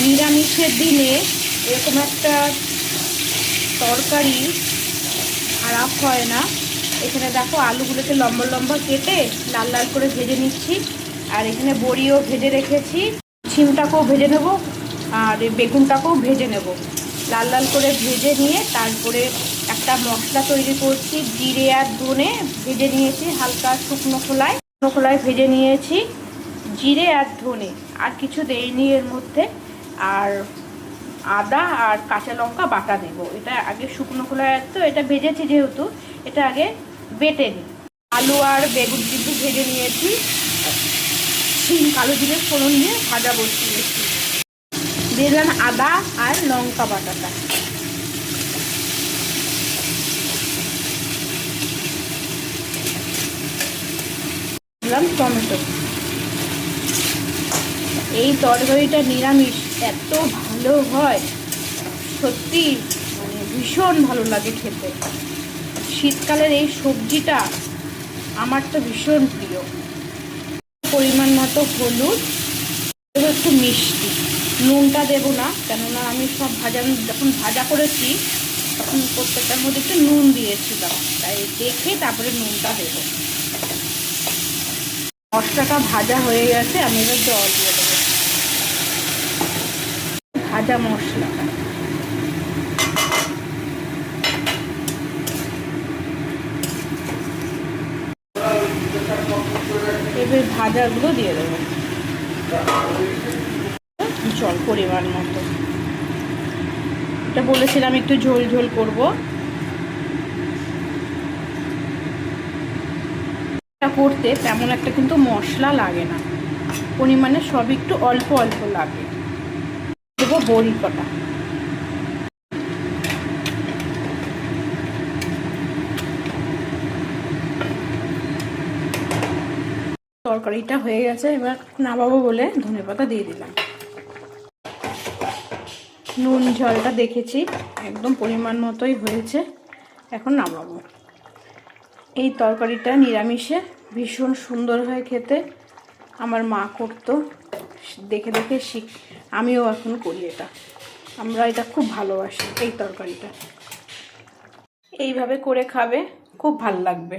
নিরামিষের দিনে এরকম একটা তরকারি খারাপ হয় না। এখানে দেখো আলুগুলোকে লম্বা লম্বা কেটে লাল লাল করে ভেজে নিচ্ছি। আর এখানে বড়িও ভেজে রেখেছি, শিমটাকেও ভেজে নেব, আর বেগুনটাকেও ভেজে নেব। লাল লাল করে ভেজে নিয়ে তারপরে একটা মশলা তৈরি করছি। জিরে আর ধনে ভেজে নিয়েছি হালকা শুকনো খোলায় ভেজে নিয়েছি। জিরে আর ধনে, আর কিছু দেইনি এর মধ্যে। আর আদা আর কাঁচা লঙ্কা বাটা দেবো। এটা আগে শুকনো খোলায়, তো এটা ভেজেছি যেহেতু এটা আগে বেটে নিই। আলু আর বেগুন কিন্তু ভেজে নিয়েছি, শিম কালো জিরে ফোড়ন দিয়ে ভাজা বসিয়েছি। দিয়ে দিলাম আদা আর লঙ্কা বাটাটা। দিলাম টমেটো। এই তরকারিটা নিরামিষ এত ভালো হয়, সত্যি মানে ভীষণ ভালো লাগে খেতে। শীতকালের এই সবজিটা আমার তো ভীষণ প্রিয়। পরিমাণ মতো হলুদ, একটু মিষ্টি, নুনটা দেবো না, কেননা আমি সব যখন ভাজা করেছি তখন প্রত্যেকটার মধ্যে একটু নুন দিয়েছিলাম, তাই দেখে তারপরে নুনটা দেবো। মশলাটা ভাজা হয়ে গেছে, আমি এবার জল দিয়ে দেবো। ভাজা মশলাটা এবার ভাজাগুলো দিয়ে দেবো, জল পরিমাণ মতো। এটা বলেছিলাম একটু ঝোল ঝোল করবো। এটা করতে তেমন একটা কিন্তু মশলা লাগে না, পরিমাণে সব একটু অল্প অল্প লাগে। দেবো বড়ি কটা। তরকারিটা হয়ে গেছে, এবার নামাবো বলে ধনেপাতা দিয়ে দিলাম। নুন ঝালটা দেখেছি, একদম পরিমাণ মতোই হয়েছে, এখন নামাবো। এই তরকারিটা নিরামিষে ভীষণ সুন্দর হয় খেতে। আমার মা করতো, দেখে দেখে আমিও এখন করি এটা। আমরা এটা খুব ভালোবাসি এই তরকারিটা। এইভাবে করে খাবে, খুব ভাল লাগবে।